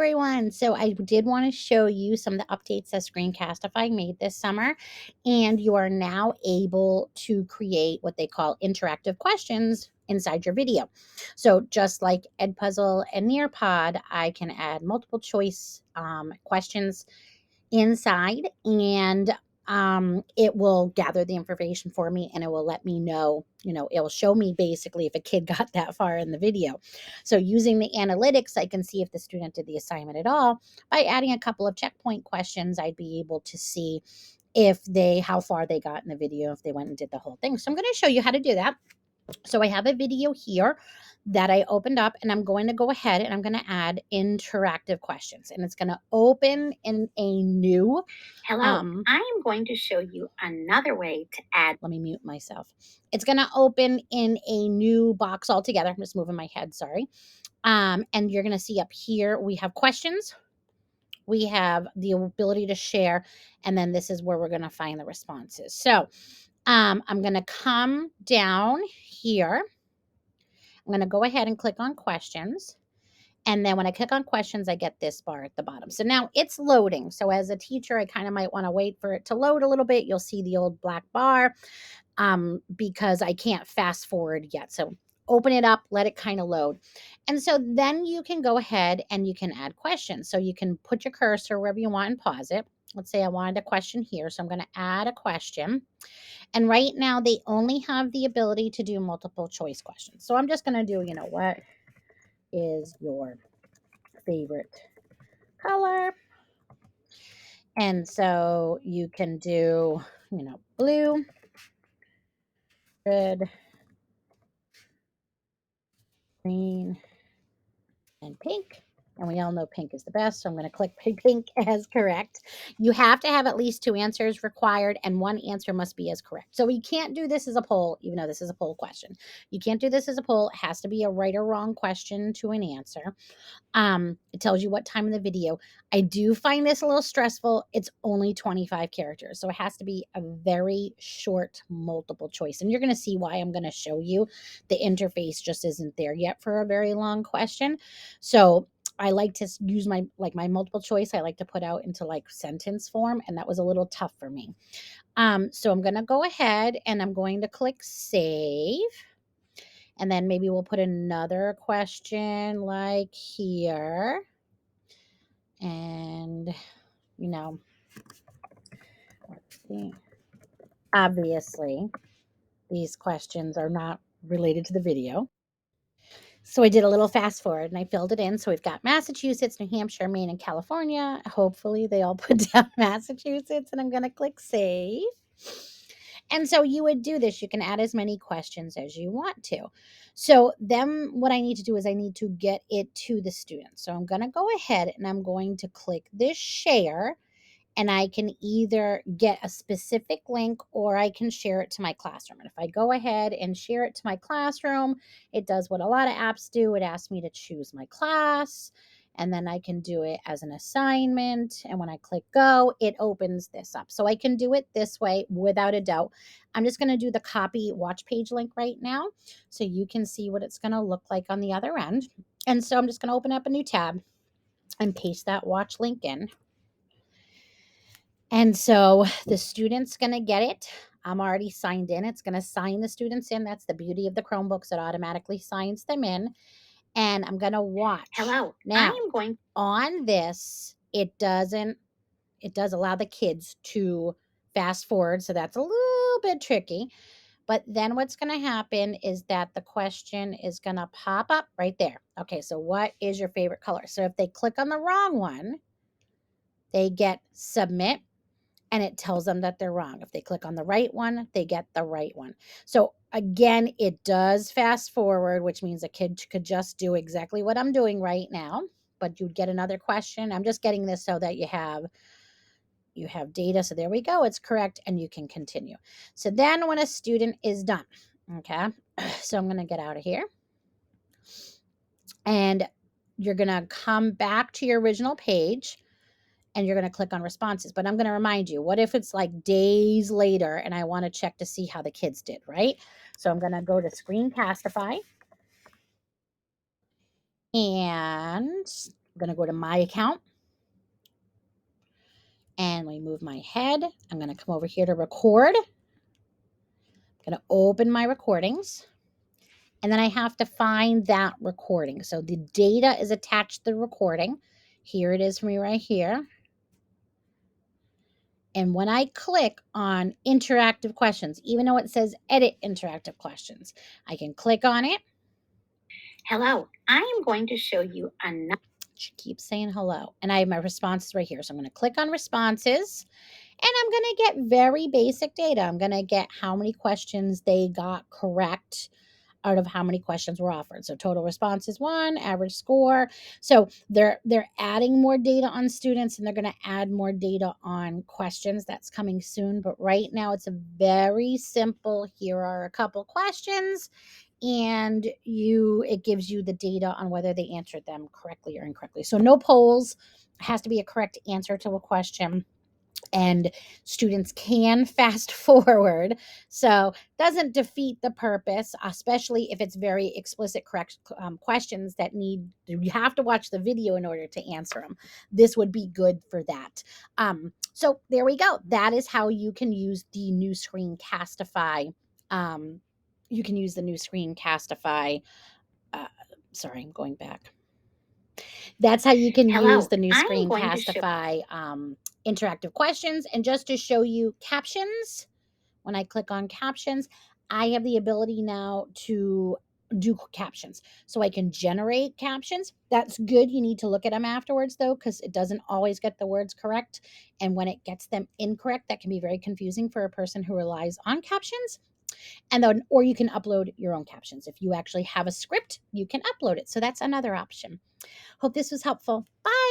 everyone. So I did want to show you some of the updates that Screencastify made this summer, and you are now able to create what they call interactive questions inside your video. So just like Edpuzzle and Nearpod, I can add multiple choice questions inside, and it will gather the information for me, and it will let me know, it will show me basically if a kid got that far in the video. So using the analytics, I can see if the student did the assignment at all. By adding a couple of checkpoint questions, I'd be able to see how far they got in the video, if they went and did the whole thing. So I'm going to show you how to do that. So I have a video here that I opened up, and I'm going to go ahead and I'm going to add interactive questions, and it's going to open in a new. Hello, I am going to show you another way to add. Let me mute myself. It's going to open in a new box altogether. I'm just moving my head, sorry. And you're going to see up here, we have questions. We have the ability to share, and then this is where we're going to find the responses. So I'm going to come down here. I'm going to go ahead and click on questions. And then when I click on questions, I get this bar at the bottom. So now it's loading. So as a teacher, I kind of might want to wait for it to load a little bit. You'll see the old black bar because I can't fast forward yet. So open it up, let it kind of load. And so then you can go ahead and you can add questions. So you can put your cursor wherever you want and pause it. Let's say I wanted a question here. So I'm going to add a question. And right now they only have the ability to do multiple choice questions. So I'm just going to do, what is your favorite color? And so you can do, blue, red, green, and pink. And we all know pink is the best, so I'm going to click pink as correct. You have to have at least 2 answers required, and 1 answer must be as correct. So you can't do this as a poll, even though this is a poll question. You can't do this as a poll. It has to be a right or wrong question to an answer. It tells you what time in the video. I do find this a little stressful. It's only 25 characters, so it has to be a very short multiple choice. And you're going to see why I'm going to show you. The interface just isn't there yet for a very long question. So I like to use my multiple choice. I like to put out into sentence form, and that was a little tough for me. So I'm going to go ahead and I'm going to click save. And then maybe we'll put another question like here. And, let's see. Obviously, these questions are not related to the video. So I did a little fast forward and I filled it in. So we've got Massachusetts, New Hampshire, Maine, and California. Hopefully they all put down Massachusetts, and I'm going to click save. And so you would do this. You can add as many questions as you want to. So then what I need to do is I need to get it to the student. So I'm going to go ahead and I'm going to click this share, and I can either get a specific link or I can share it to my classroom. And if I go ahead and share it to my classroom, it does what a lot of apps do. It asks me to choose my class, and then I can do it as an assignment. And when I click go, it opens this up. So I can do it this way without a doubt. I'm just going to do the copy watch page link right now so you can see what it's going to look like on the other end. And so I'm just going to open up a new tab and paste that watch link in. And so the student's going to get it. I'm already signed in. It's going to sign the students in. That's the beauty of the Chromebooks. It automatically signs them in. And I'm going to watch. Hello. Now, I am going on this, it does allow the kids to fast forward. So that's a little bit tricky. But then what's going to happen is that the question is going to pop up right there. Okay, so what is your favorite color? So if they click on the wrong one, they get submit, and it tells them that they're wrong. If they click on the right one, they get the right one. So again, it does fast forward, which means a kid could just do exactly what I'm doing right now, but you'd get another question. I'm just getting this so that you have data. So there we go. It's correct, and you can continue. So then when a student is done, okay, so I'm going to get out of here, and you're going to come back to your original page, and you're going to click on responses. But I'm going to remind you, what if it's like days later and I want to check to see how the kids did, right? So I'm going to go to Screencastify, and I'm going to go to my account and let me move my head. I'm going to come over here to record. I'm going to open my recordings. And then I have to find that recording. So the data is attached to the recording. Here it is for me right here. And when I click on interactive questions, even though it says edit interactive questions, I can click on it. Hello, I am going to show you another. She keeps saying hello. And I have my responses right here. So I'm going to click on responses and I'm going to get very basic data. I'm going to get how many questions they got correct out of how many questions were offered. So total responses 1, average score. So they're adding more data on students and they're going to add more data on questions. That's coming soon, but right now it's a very simple, here are a couple questions, and it gives you the data on whether they answered them correctly or incorrectly. So no polls, it has to be a correct answer to a question, and students can fast forward, so doesn't defeat the purpose, especially if it's very explicit correct questions that you have to watch the video in order to answer them. This would be good for that. So there we go. That is how you can use the new Screencastify. You can use the new Screencastify. Sorry, I'm going back. That's how you can use Hello, the new I'm going to show. Screencastify interactive questions. And just to show you captions, when I click on captions, I have the ability now to do captions. So I can generate captions. That's good. You need to look at them afterwards though, because it doesn't always get the words correct. And when it gets them incorrect, that can be very confusing for a person who relies on captions. And then, or you can upload your own captions. If you actually have a script, you can upload it. So that's another option. Hope this was helpful. Bye.